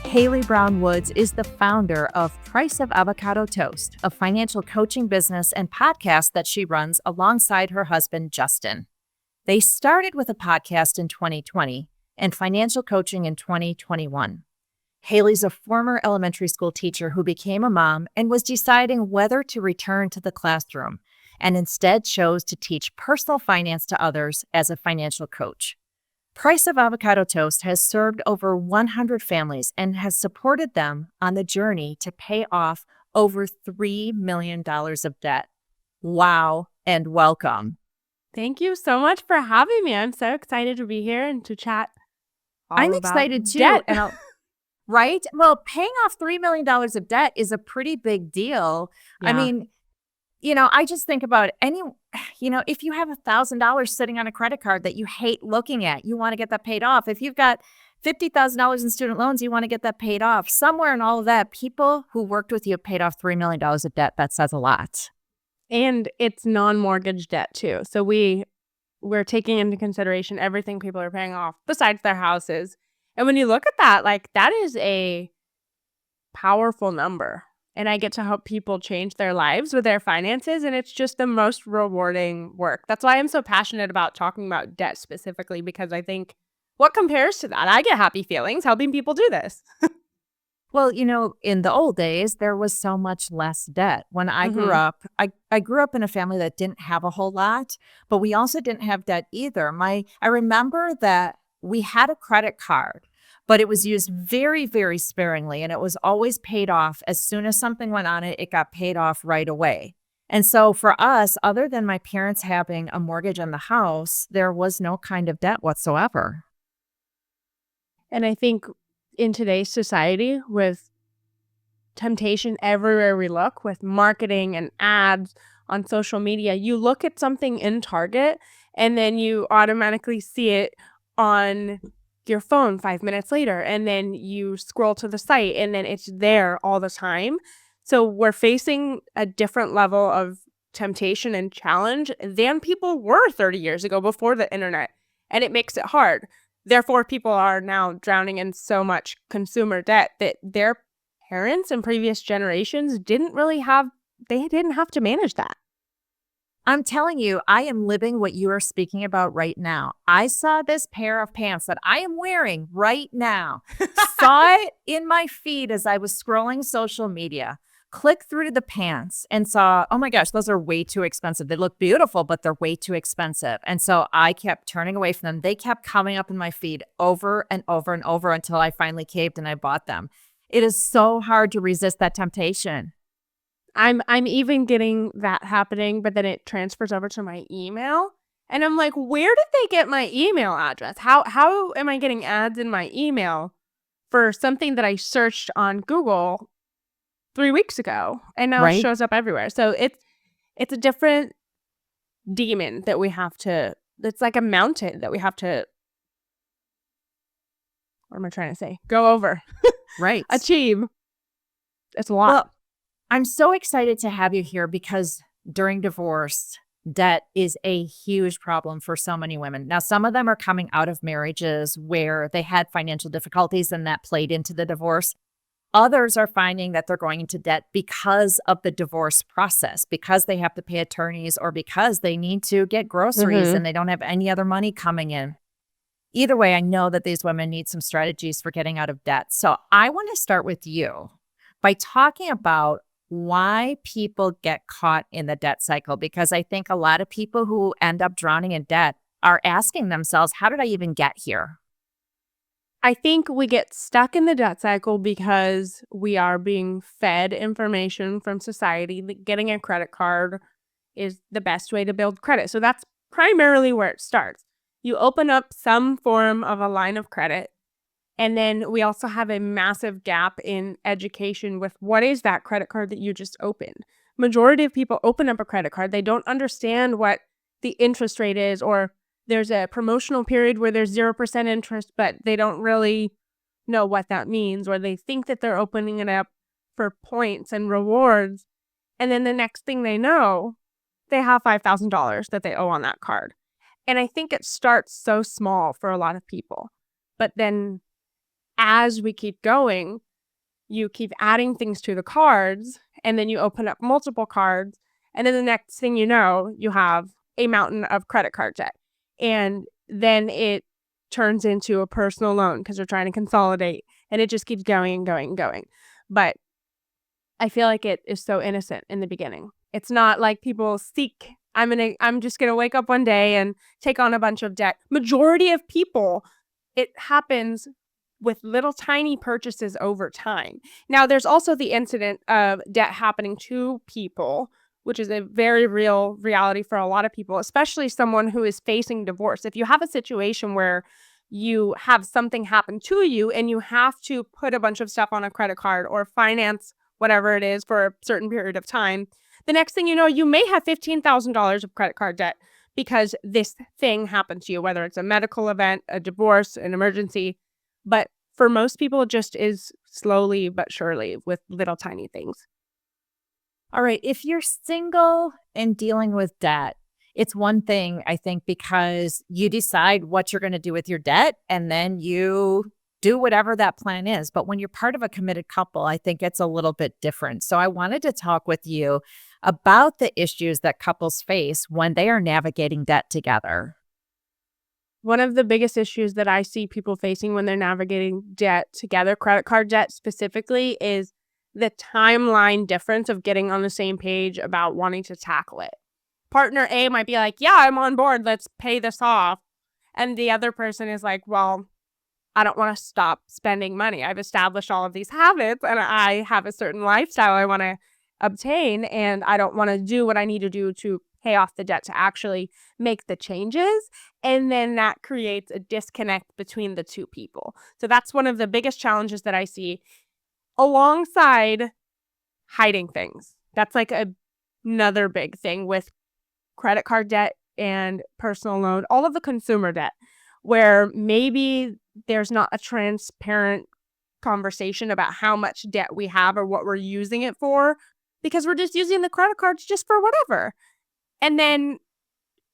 Haley Brown Woods is the founder of Price of Avocado Toast, a financial coaching business and podcast that she runs alongside her husband, Justin. They started with a podcast in 2020 and financial coaching in 2021. Haley's a former elementary school teacher who became a mom and was deciding whether to return to the classroom, and instead chose to teach personal finance to others as a financial coach. Price of Avocado Toast has served over 100 families and has supported them on the journey to pay off over $3 million of debt. Wow, and welcome. Thank you so much for having me. I'm so excited to be here and to chat all I'm about excited too. debt. Right? Well, paying off $3 million of debt is a pretty big deal. Yeah. I mean, I just think about if you have $1,000 sitting on a credit card that you hate looking at, you want to get that paid off. If you've got $50,000 in student loans, you want to get that paid off. Somewhere in all of that, people who worked with you have paid off $3 million of debt. That says a lot. And it's non-mortgage debt too. So we're taking into consideration everything people are paying off besides their houses. And when you look at that, that is a powerful number. And I get to help people change their lives with their finances. And it's just the most rewarding work. That's why I'm so passionate about talking about debt specifically, because I think what compares to that? I get happy feelings helping people do this. Well, in the old days, there was so much less debt. When I grew up, I grew up in a family that didn't have a whole lot, but we also didn't have debt either. I remember that we had a credit card, but it was used very, very sparingly, and it was always paid off. As soon as something went on it, it got paid off right away. And so for us, other than my parents having a mortgage on the house, there was no kind of debt whatsoever. And I think in today's society, with temptation everywhere we look, with marketing and ads on social media, you look at something in Target and then you automatically see it on your phone 5 minutes later, and then you scroll to the site and then it's there all the time. So we're facing a different level of temptation and challenge than people were 30 years ago before the internet, and it makes it hard. Therefore, people are now drowning in so much consumer debt that their parents and previous generations didn't have to manage that. I'm telling you, I am living what you are speaking about right now. I saw this pair of pants that I am wearing right now, saw it in my feed as I was scrolling social media, clicked through to the pants and saw, oh my gosh, those are way too expensive. They look beautiful, but they're way too expensive. And so I kept turning away from them. They kept coming up in my feed over and over and over until I finally caved and I bought them. It is so hard to resist that temptation. I'm even getting that happening, but then it transfers over to my email. And I'm like, where did they get my email address? How am I getting ads in my email for something that I searched on Google 3 weeks ago? And now It shows up everywhere. So it's a different demon that we have to, it's like a mountain that we have to, what am I trying to say? Go over. Right. Achieve. It's a lot. Well, I'm so excited to have you here because during divorce, debt is a huge problem for so many women. Now, some of them are coming out of marriages where they had financial difficulties and that played into the divorce. Others are finding that they're going into debt because of the divorce process, because they have to pay attorneys or because they need to get groceries and they don't have any other money coming in. Either way, I know that these women need some strategies for getting out of debt. So I want to start with you by talking about why people get caught in the debt cycle, because I think a lot of people who end up drowning in debt are asking themselves, how did I even get here? I think we get stuck in the debt cycle because we are being fed information from society that getting a credit card is the best way to build credit. So that's primarily where it starts. You open up some form of a line of credit. And then we also have a massive gap in education with what is that credit card that you just opened. Majority of people open up a credit card. They don't understand what the interest rate is, or there's a promotional period where there's 0% interest, but they don't really know what that means, or they think that they're opening it up for points and rewards. And then the next thing they know, they have $5,000 that they owe on that card. And I think it starts so small for a lot of people. But then as we keep going, you keep adding things to the cards, and then you open up multiple cards, and then the next thing you know, you have a mountain of credit card debt. And then it turns into a personal loan because they're trying to consolidate, and it just keeps going and going and going. But I feel like it is so innocent in the beginning. It's not like people seek, I'm just gonna wake up one day and take on a bunch of debt. Majority of people, it happens with little tiny purchases over time. Now, there's also the incident of debt happening to people, which is a very real reality for a lot of people, especially someone who is facing divorce. If you have a situation where you have something happen to you and you have to put a bunch of stuff on a credit card or finance whatever it is for a certain period of time, the next thing you know, you may have $15,000 of credit card debt because this thing happened to you, whether it's a medical event, a divorce, an emergency. But for most people, it just is slowly but surely with little tiny things. All right. If you're single and dealing with debt, it's one thing, I think, because you decide what you're going to do with your debt and then you do whatever that plan is. But when you're part of a committed couple, I think it's a little bit different. So I wanted to talk with you about the issues that couples face when they are navigating debt together. One of the biggest issues that I see people facing when they're navigating debt together, credit card debt specifically, is the timeline difference of getting on the same page about wanting to tackle it. Partner A might be like, yeah, I'm on board. Let's pay this off. And the other person is like, well, I don't want to stop spending money. I've established all of these habits and I have a certain lifestyle I want to obtain. And I don't want to do what I need to do to pay off the debt to actually make the changes. And then that creates a disconnect between the two people. So that's one of the biggest challenges that I see alongside hiding things. That's like another big thing with credit card debt and personal loan, all of the consumer debt, where maybe there's not a transparent conversation about how much debt we have or what we're using it for because we're just using the credit cards just for whatever. And then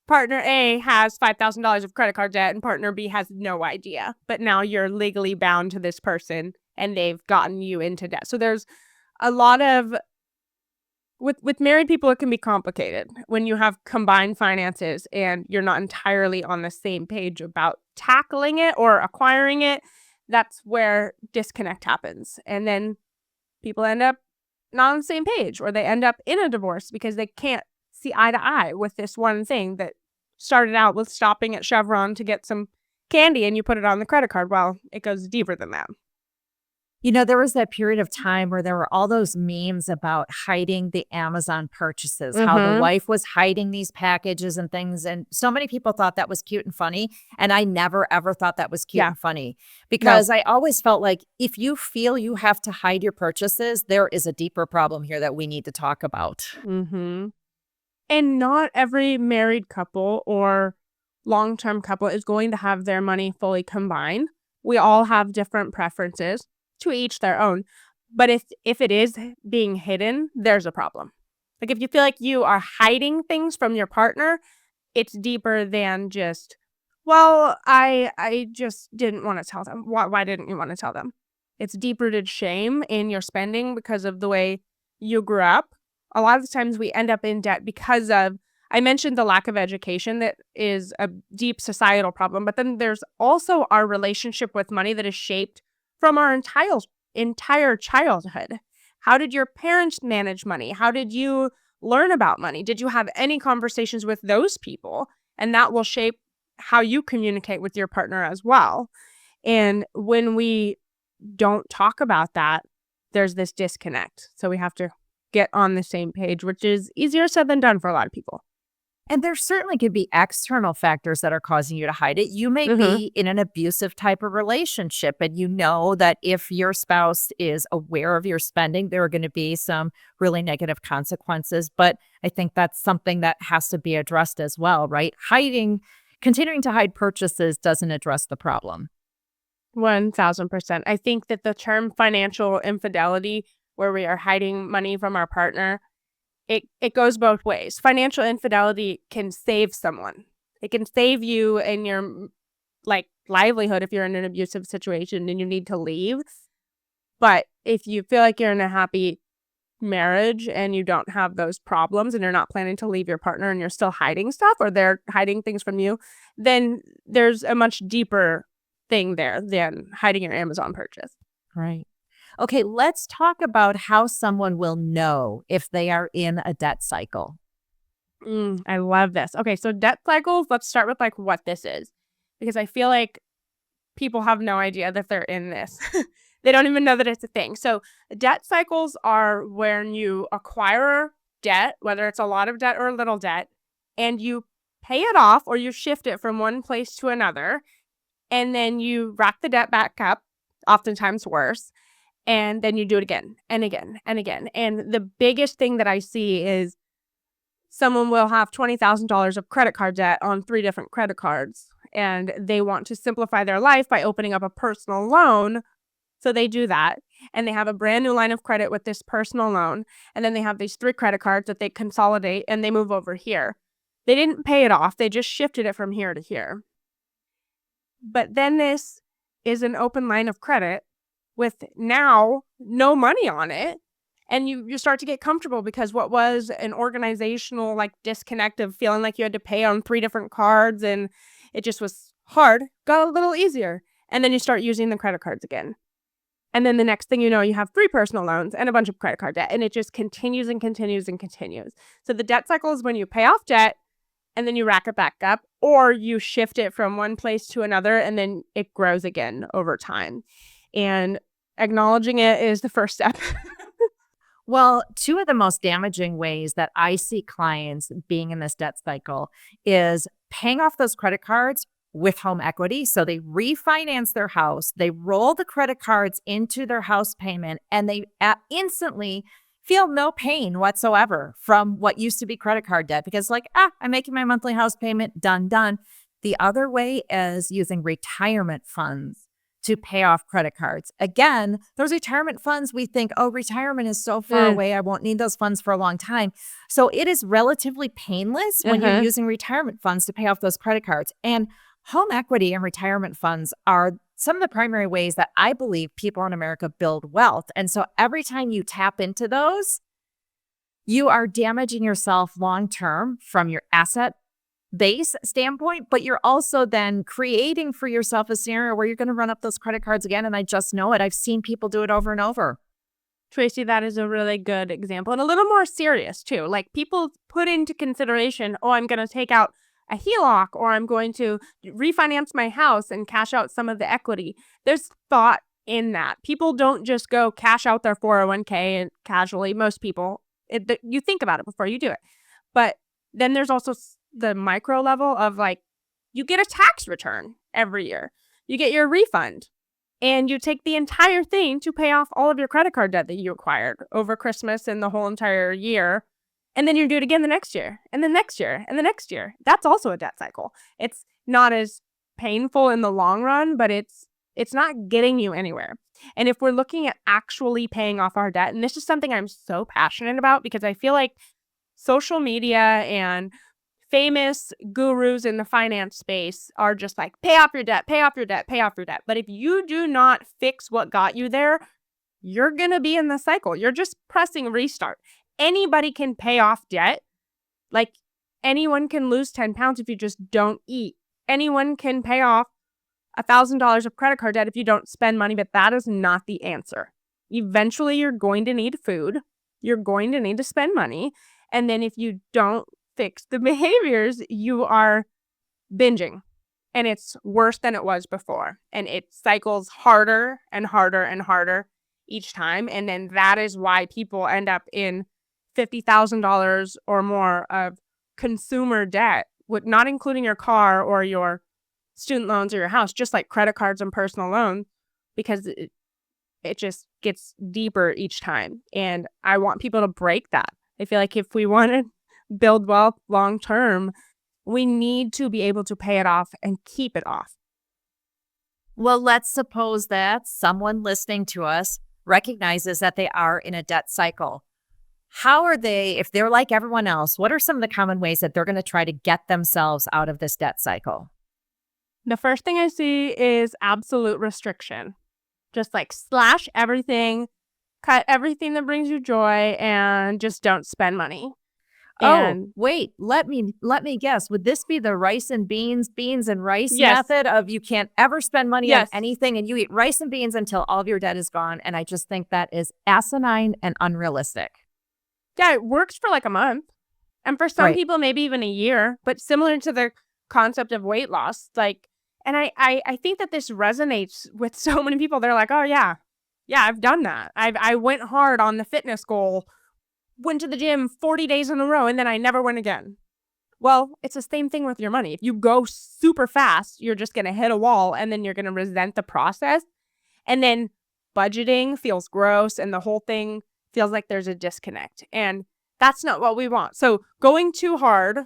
partner A has $5,000 of credit card debt and partner B has no idea. But now you're legally bound to this person and they've gotten you into debt. So there's a lot of with married people, it can be complicated when you have combined finances and you're not entirely on the same page about tackling it or acquiring it. That's where disconnect happens. And then people end up not on the same page or they end up in a divorce because they can't see eye to eye with this one thing that started out with stopping at Chevron to get some candy and you put it on the credit card. Well, it goes deeper than that. You know, there was that period of time where there were all those memes about hiding the Amazon purchases, how the Mm-hmm. wife was hiding these packages and things. And so many people thought that was cute and funny. And I never, ever thought that was cute Yeah. and funny No. because I always felt like if you feel you have to hide your purchases, there is a deeper problem here that we need to talk about. Mm-hmm. And not every married couple or long-term couple is going to have their money fully combined. We all have different preferences, to each their own. But if it is being hidden, there's a problem. Like if you feel like you are hiding things from your partner, it's deeper than just, well, I just didn't want to tell them. Why didn't you want to tell them? It's deep-rooted shame in your spending because of the way you grew up. A lot of the times we end up in debt because of, I mentioned the lack of education that is a deep societal problem, but then there's also our relationship with money that is shaped from our entire childhood. How did your parents manage money? How did you learn about money? Did you have any conversations with those people? And that will shape how you communicate with your partner as well. And when we don't talk about that, there's this disconnect. So we have to get on the same page, which is easier said than done for a lot of people. And there certainly could be external factors that are causing you to hide it. You may Mm-hmm. be in an abusive type of relationship, and you know that if your spouse is aware of your spending, there are going to be some really negative consequences. But I think that's something that has to be addressed as well, right? Continuing to hide purchases doesn't address the problem. 1000%. I think that the term financial infidelity, where we are hiding money from our partner, it goes both ways. Financial infidelity can save someone. It can save you and your like livelihood if you're in an abusive situation and you need to leave. But if you feel like you're in a happy marriage and you don't have those problems and you're not planning to leave your partner and you're still hiding stuff or they're hiding things from you, then there's a much deeper thing there than hiding your Amazon purchase. Right. Okay, let's talk about how someone will know if they are in a debt cycle. I love this. Okay, so debt cycles, let's start with like what this is, because I feel like people have no idea that they're in this. They don't even know that it's a thing. So debt cycles are when you acquire debt, whether it's a lot of debt or a little debt, and you pay it off or you shift it from one place to another, and then you rack the debt back up, oftentimes worse, and then you do it again and again and again. And the biggest thing that I see is someone will have $20,000 of credit card debt on 3 different credit cards, and they want to simplify their life by opening up a personal loan. So they do that, and they have a brand new line of credit with this personal loan, and then they have these 3 credit cards that they consolidate and they move over here. They didn't pay it off, they just shifted it from here to here. But then this is an open line of credit with now no money on it. And you start to get comfortable because what was an organizational like disconnect of feeling like you had to pay on 3 different cards and it just was hard, got a little easier. And then you start using the credit cards again. And then the next thing you know, you have 3 personal loans and a bunch of credit card debt. And it just continues and continues and continues. So the debt cycle is when you pay off debt and then you rack it back up, or you shift it from one place to another and then it grows again over time. And acknowledging it is the first step. Well, two of the most damaging ways that I see clients being in this debt cycle is paying off those credit cards with home equity. So they refinance their house, they roll the credit cards into their house payment, and they instantly feel no pain whatsoever from what used to be credit card debt because, like, I'm making my monthly house payment, done, done. The other way is using retirement funds to pay off credit cards. Again, those retirement funds, we think, oh, retirement is so far away. I won't need those funds for a long time. So it is relatively painless when you're using retirement funds to pay off those credit cards. And home equity and retirement funds are some of the primary ways that I believe people in America build wealth. And so every time you tap into those, you are damaging yourself long-term from your asset base standpoint, but you're also then creating for yourself a scenario where you're going to run up those credit cards again. And I just know it. I've seen people do it over and over. Tracy, that is a really good example and a little more serious too. Like people put into consideration, oh, I'm going to take out a HELOC or I'm going to refinance my house and cash out some of the equity. There's thought in that. People don't just go cash out their 401k and casually. Most people, you think about it before you do it. But then there's also the micro level of like, you get a tax return every year. You get your refund and you take the entire thing to pay off all of your credit card debt that you acquired over Christmas and the whole entire year. And then you do it again the next year and the next year and the next year. That's also a debt cycle. It's not as painful in the long run, but it's not getting you anywhere. And if we're looking at actually paying off our debt, and this is something I'm so passionate about because I feel like social media and famous gurus in the finance space are just like, pay off your debt, pay off your debt, pay off your debt. But if you do not fix what got you there, you're going to be in the cycle. You're just pressing restart. Anybody can pay off debt. Like anyone can lose 10 pounds if you just don't eat. Anyone can pay off $1,000 of credit card debt if you don't spend money, but that is not the answer. Eventually, you're going to need food. You're going to need to spend money. And then if you don't fix the behaviors, you are binging. And it's worse than it was before. And it cycles harder and harder and harder each time. And then that is why people end up in $50,000 or more of consumer debt, with not including your car or your student loans or your house, just like credit cards and personal loans, because it just gets deeper each time. And I want people to break that. I feel like if we want to build wealth long term, we need to be able to pay it off and keep it off. Well, let's suppose that someone listening to us recognizes that they are in a debt cycle. How are they, if they're like everyone else, what are some of the common ways that they're going to try to get themselves out of this debt cycle? The first thing I see is absolute restriction. Just like slash everything, cut everything that brings you joy, and just don't spend money. Oh, And wait, let me guess. Would this be the rice and beans and rice yes, method of you can't ever spend money on yes. anything and you eat rice and beans until all of your debt is gone? And I just think that is asinine and unrealistic. Yeah, it works for like a month. And for some Right. people, maybe even a year, but similar to the concept of weight loss. Like, and I think that this resonates with so many people. They're like, oh yeah, yeah, I've done that. I went hard on the fitness goal, went to the gym 40 days in a row, and then I never went again. Well, it's the same thing with your money. If you go super fast, you're just going to hit a wall and then you're going to resent the process. And then budgeting feels gross and the whole thing feels like there's a disconnect. And that's not what we want. So going too hard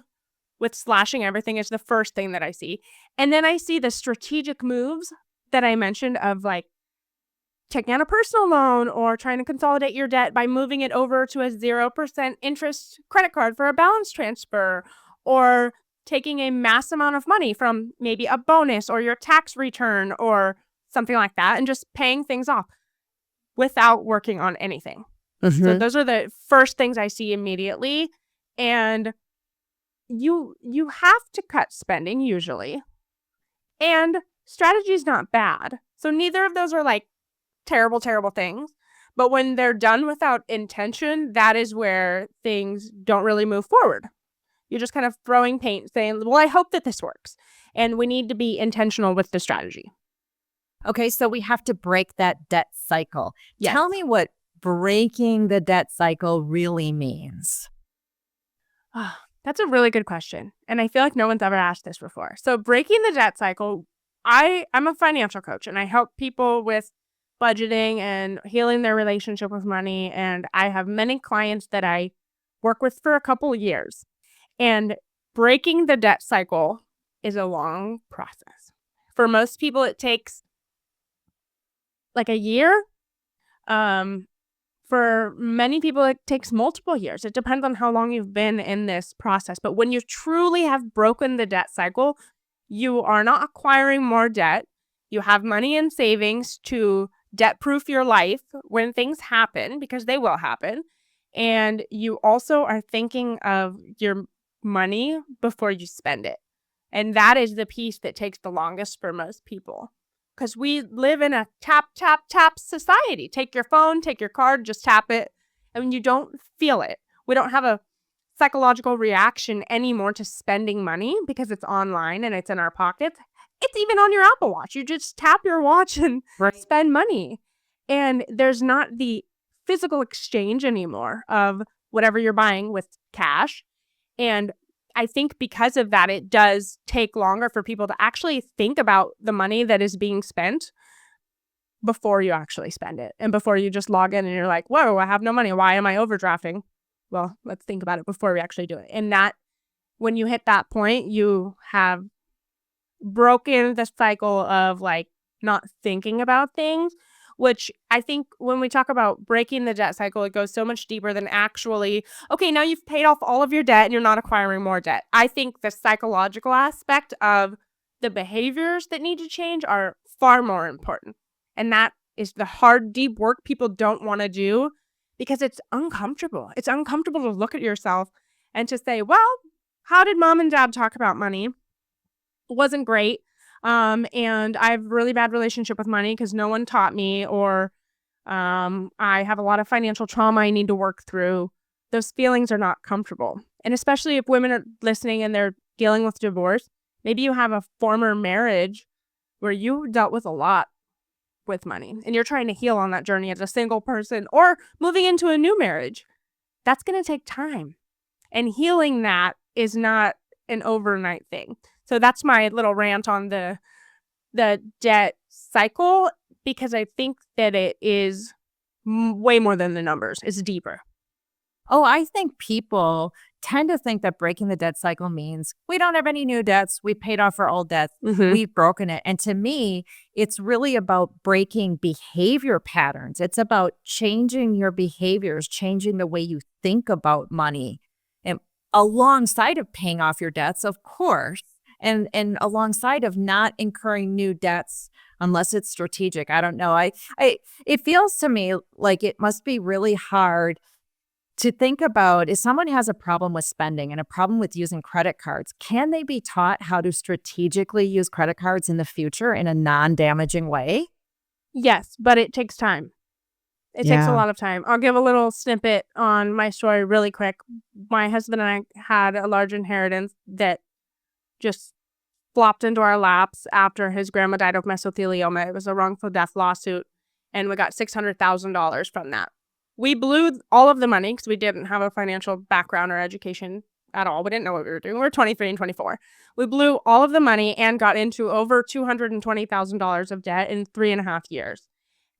with slashing everything is the first thing that I see. And then I see the strategic moves that I mentioned of like taking out a personal loan or trying to consolidate your debt by moving it over to a 0% interest credit card for a balance transfer, or taking a mass amount of money from maybe a bonus or your tax return or something like that and just paying things off without working on anything. So Mm-hmm. those are the first things I see immediately. And you have to cut spending usually. And strategy is not bad. So neither of those are like terrible, terrible things. But when they're done without intention, that is where things don't really move forward. You're just kind of throwing paint saying, well, I hope that this works. And we need to be intentional with the strategy. Okay, so we have to break that debt cycle. Yes. Tell me what breaking the debt cycle really means. That's a really good question. And I feel like no one's ever asked this before. So breaking the debt cycle, I'm a financial coach and I help people with budgeting and healing their relationship with money. And I have many clients that I work with for a couple of years. And breaking the debt cycle is a long process. For most people, it takes like a year. For many people, it takes multiple years. It depends on how long you've been in this process. But when you truly have broken the debt cycle, you are not acquiring more debt. You have money in savings to debt proof your life when things happen, because they will happen. And you also are thinking of your money before you spend it. And that is the piece that takes the longest for most people, because we live in a tap, tap, tap society. Take your phone, take your card, just tap it, and you don't feel it. We don't have a psychological reaction anymore to spending money because it's online and it's in our pockets. It's even on your Apple Watch. You just tap your watch and Right. spend money. And there's not the physical exchange anymore of whatever you're buying with cash. And I think because of that, it does take longer for people to actually think about the money that is being spent before you actually spend it. And before you just log in and you're like, whoa, I have no money. Why am I overdrafting? Well, let's think about it before we actually do it. And that, when you hit that point, you have broken the cycle of like not thinking about things, which I think when we talk about breaking the debt cycle, it goes so much deeper than actually, okay, now you've paid off all of your debt and you're not acquiring more debt. I think the psychological aspect of the behaviors that need to change are far more important. And that is the hard, deep work people don't want to do because it's uncomfortable. It's uncomfortable to look at yourself and to say, well, how did mom and dad talk about money? Wasn't great. And I have a really bad relationship with money because no one taught me, or I have a lot of financial trauma I need to work through. Those feelings are not comfortable. And especially if women are listening and they're dealing with divorce, maybe you have a former marriage where you dealt with a lot with money and you're trying to heal on that journey as a single person or moving into a new marriage. That's going to take time. And healing that is not an overnight thing. So that's my little rant on the debt cycle, because I think that it is way more than the numbers. It's deeper. Oh, I think people tend to think that breaking the debt cycle means we don't have any new debts. We paid off our old debts. Mm-hmm. We've broken it. And to me, it's really about breaking behavior patterns. It's about changing your behaviors, changing the way you think about money. And alongside of paying off your debts, of course, and alongside of not incurring new debts unless it's strategic. I don't know. It feels to me like it must be really hard to think about if someone has a problem with spending and a problem with using credit cards, can they be taught how to strategically use credit cards in the future in a non-damaging way? Yes, but it takes time. It takes a Yeah. lot of time. I'll give a little snippet on my story really quick. My husband and I had a large inheritance that just flopped into our laps after his grandma died of mesothelioma. It was a wrongful death lawsuit, and we got $600,000 from that. We blew all of the money because we didn't have a financial background or education at all. We didn't know what we were doing. We were 23 and 24. We blew all of the money and got into over $220,000 of debt in 3.5 years.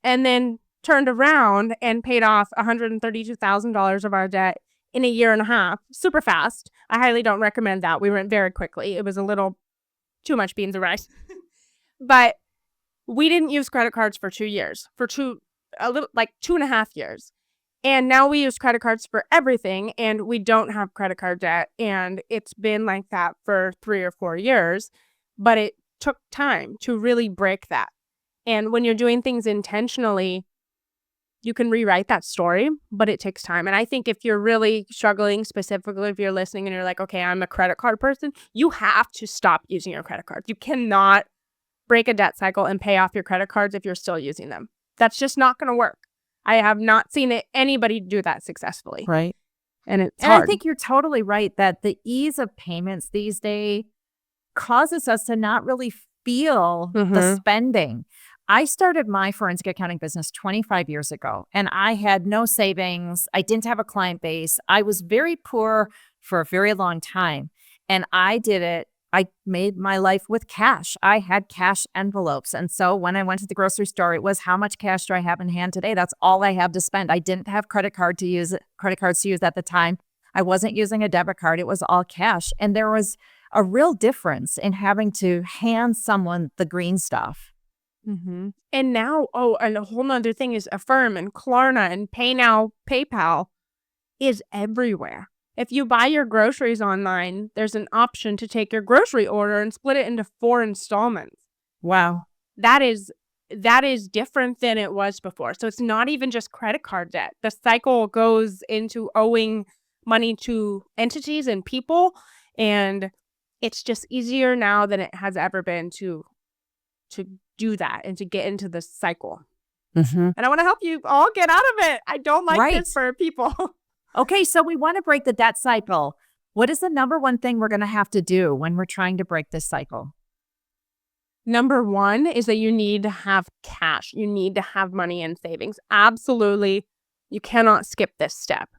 And then turned around and paid off $132,000 of our debt in a year and a half, super fast. I highly don't recommend that. We went very quickly. It was a little too much beans and rice. But we didn't use credit cards for 2 years, like 2.5 years. And now we use credit cards for everything, and we don't have credit card debt. And it's been like that for 3 or 4 years, but it took time to really break that. And when you're doing things intentionally, you can rewrite that story, but it takes time. And I think if you're really struggling, specifically if you're listening and you're like, okay, I'm a credit card person, you have to stop using your credit cards. You cannot break a debt cycle and pay off your credit cards if you're still using them. That's just not going to work. I have not seen anybody do that successfully. Right. And it's And hard. I think you're totally right that the ease of payments these days causes us to not really feel the spending. I started my forensic accounting business 25 years ago, and I had no savings. I didn't have a client base. I was very poor for a very long time, and I did it. I made my life with cash. I had cash envelopes. And so when I went to the grocery store, it was how much cash do I have in hand today? That's all I have to spend. I didn't have credit cards to use at the time. I wasn't using a debit card. It was all cash. And there was a real difference in having to hand someone the green stuff. And now, and a whole nother thing is Affirm and Klarna and Pay Now, PayPal is everywhere. If you buy your groceries online, there's an option to take your grocery order and split it into 4 installments. Wow. That is different than it was before. So it's not even just credit card debt. The cycle goes into owing money to entities and people, and it's just easier now than it has ever been to do that and to get into the cycle. And I want to help you all get out of it. I don't like this for people. Okay, so we want to break the debt cycle. What is the number one thing we're going to have to do when we're trying to break this cycle? Number one is that you need to have cash. You need to have money in savings. Absolutely. You cannot skip this step.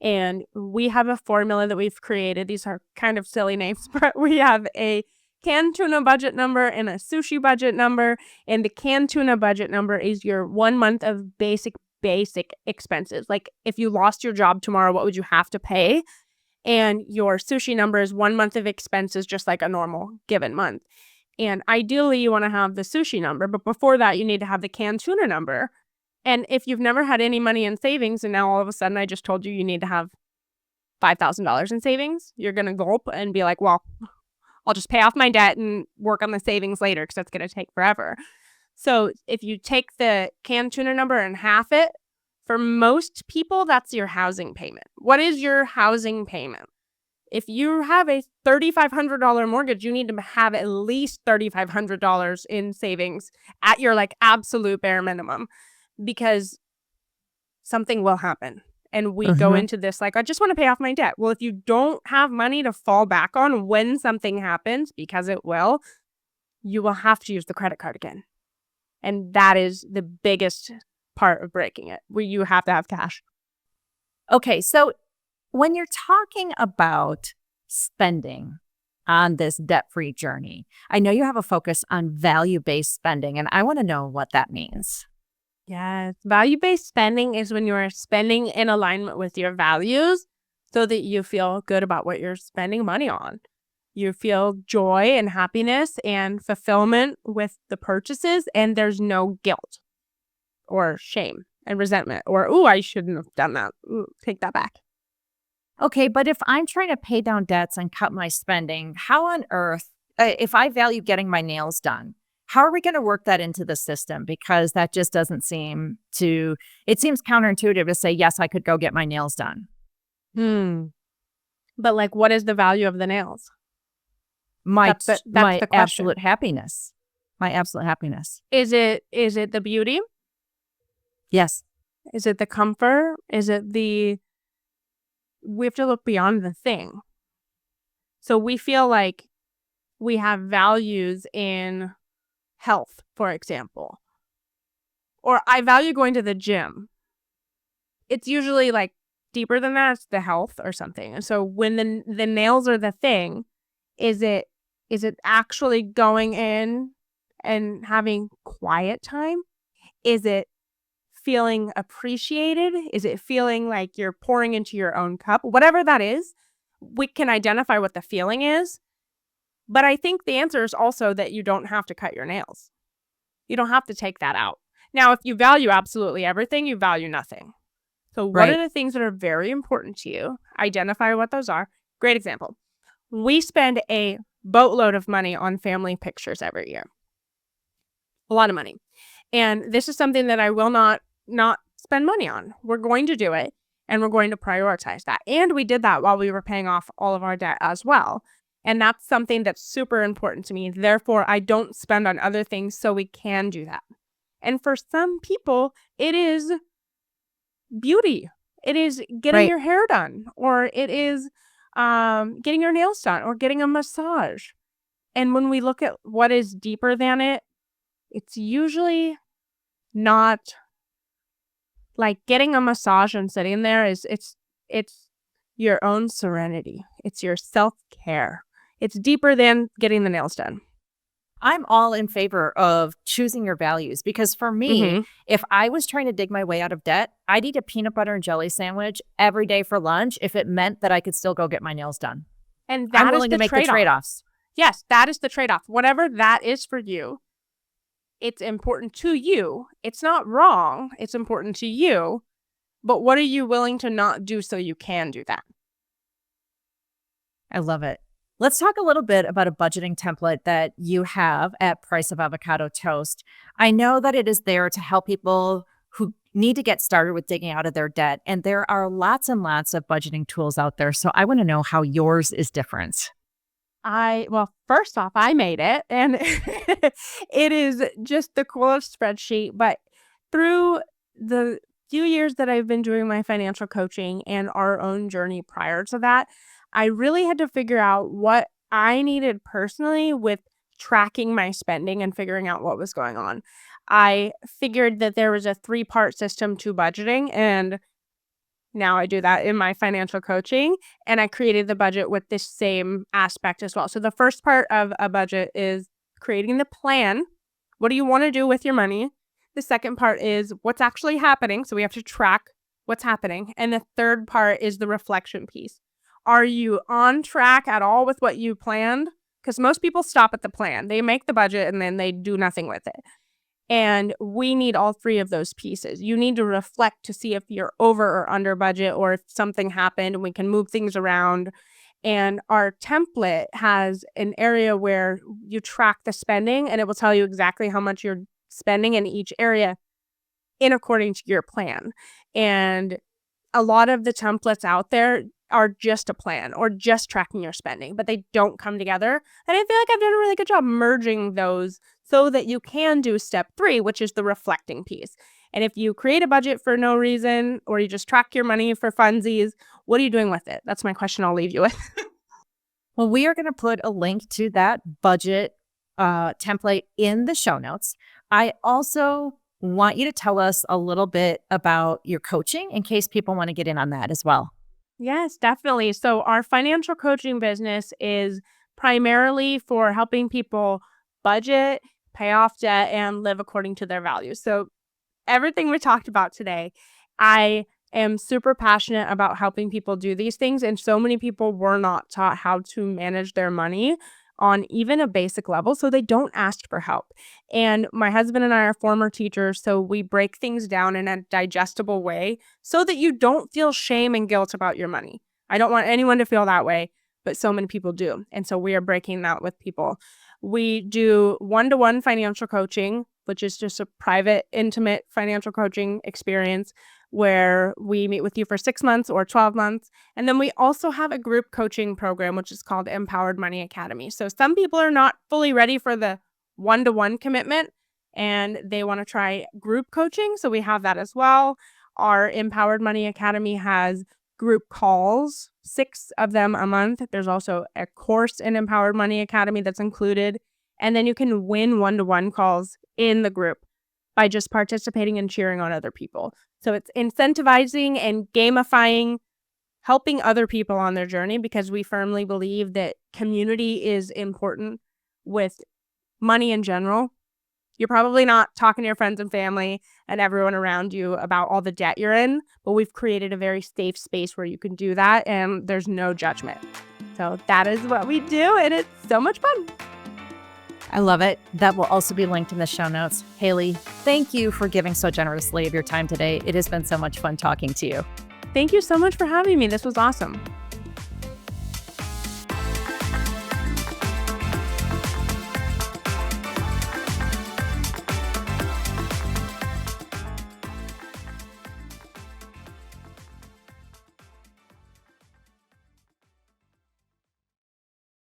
And we have a formula that we've created. These are kind of silly names, but we have a canned tuna budget number and a sushi budget number. And the canned tuna budget number is your 1 month of basic expenses. Like if you lost your job tomorrow, what would you have to pay? And your sushi number is 1 month of expenses, just like a normal given month. And ideally, you want to have the sushi number. But before that, you need to have the canned tuna number. And if you've never had any money in savings, and now all of a sudden I just told you need to have $5,000 in savings, you're going to gulp and be like, well, I'll just pay off my debt and work on the savings later because that's going to take forever. So if you take the canned tuna number and half it, for most people, that's your housing payment. What is your housing payment? If you have a $3,500 mortgage, you need to have at least $3,500 in savings at your absolute bare minimum, because something will happen. And we go into this I just want to pay off my debt. Well, if you don't have money to fall back on when something happens, because it will, you will have to use the credit card again. And that is the biggest part of breaking it, where you have to have cash. Okay, so when you're talking about spending on this debt-free journey, I know you have a focus on value-based spending, and I want to know what that means. Yes. Value-based spending is when you're spending in alignment with your values so that you feel good about what you're spending money on. You feel joy and happiness and fulfillment with the purchases, and there's no guilt or shame and resentment or, ooh, I shouldn't have done that. Ooh, take that back. Okay, but if I'm trying to pay down debts and cut my spending, how on earth if I value getting my nails done, how are we going to work that into the system? Because that just doesn't seem to, it seems counterintuitive to say, yes, I could go get my nails done. Hmm. But like, what is the value of the nails? My, That's my the question. absolute happiness, my absolute happiness. Is it the beauty? Yes. Is it the comfort? Is it the, we have to look beyond the thing. So we feel like we have values in health, for example, or I value going to the gym. It's usually like deeper than that. It's the health or something. And so when the nails are the thing, is it actually going in and having quiet time? Is it feeling appreciated? Is it feeling like you're pouring into your own cup? Whatever that is, we can identify what the feeling is. But I think the answer is also that you don't have to cut your nails. You don't have to take that out. Now, if you value absolutely everything, you value nothing. So what are Right. the things that are very important to you? Identify what those are. Great example. We spend a boatload of money on family pictures every year. A lot of money. And this is something that I will not spend money on. We're going to do it, and we're going to prioritize that. And we did that while we were paying off all of our debt as well. And that's something that's super important to me. Therefore, I don't spend on other things so we can do that. And for some people, it is beauty. It is getting Right. your hair done, or it is getting your nails done, or getting a massage. And when we look at what is deeper than it, it's usually not like getting a massage and sitting there is it's your own serenity. It's your self-care. It's deeper than getting the nails done. I'm all in favor of choosing your values because for me, Mhm. if I was trying to dig my way out of debt, I'd eat a peanut butter and jelly sandwich every day for lunch if it meant that I could still go get my nails done. And I'm that is willing to the make the trade-off. trade-offs. Yes, that is the trade-off. Whatever that is for you, it's important to you. It's not wrong. It's important to you. But what are you willing to not do so you can do that? I love it. Let's talk a little bit about a budgeting template that you have at Price of Avocado Toast. I know that it is there to help people who need to get started with digging out of their debt. And there are lots and lots of budgeting tools out there. So I want to know how yours is different. Well, first off, I made it, and it is just the coolest spreadsheet. But through the few years that I've been doing my financial coaching and our own journey prior to that, I really had to figure out what I needed personally with tracking my spending and figuring out what was going on. I figured that there was a 3-part system to budgeting, and now I do that in my financial coaching, and I created the budget with this same aspect as well. So the first part of a budget is creating the plan. What do you want to do with your money? The second part is what's actually happening. So we have to track what's happening. And the third part is the reflection piece. Are you on track at all with what you planned? Because most people stop at the plan. They make the budget and then they do nothing with it. And we need all 3 of those pieces. You need to reflect to see if you're over or under budget or if something happened and we can move things around. And our template has an area where you track the spending and it will tell you exactly how much you're spending in each area in according to your plan. And a lot of the templates out there are just a plan or just tracking your spending, but they don't come together. And I feel like I've done a really good job merging those so that you can do step 3, which is the reflecting piece. And if you create a budget for no reason or you just track your money for funsies, what are you doing with it? That's my question I'll leave you with. Well, we are going to put a link to that budget template in the show notes. I also want you to tell us a little bit about your coaching in case people want to get in on that as well. Yes, definitely. So our financial coaching business is primarily for helping people budget, pay off debt, and live according to their values. So everything we talked about today, I am super passionate about helping people do these things. And so many people were not taught how to manage their money on even a basic level. So they don't ask for help. And my husband and I are former teachers. So we break things down in a digestible way so that you don't feel shame and guilt about your money. I don't want anyone to feel that way. but so many people do. And so we are breaking that with people. We do one-to-one financial coaching, which is just a private, intimate financial coaching experience where we meet with you for 6 months or 12 months. And then we also have a group coaching program, which is called Empowered Money Academy. So some people are not fully ready for the one-to-one commitment and they want to try group coaching. So we have that as well. Our Empowered Money Academy has group calls, 6 of them a month. There's also a course in Empowered Money Academy that's included. And then you can win one-to-one calls in the group by just participating and cheering on other people. So it's incentivizing and gamifying, helping other people on their journey, because we firmly believe that community is important with money in general. You're probably not talking to your friends and family and everyone around you about all the debt you're in, but we've created a very safe space where you can do that and there's no judgment. So that is what we do, and it's so much fun. I love it. That will also be linked in the show notes. Haley, thank you for giving so generously of your time today. It has been so much fun talking to you. Thank you so much for having me. This was awesome.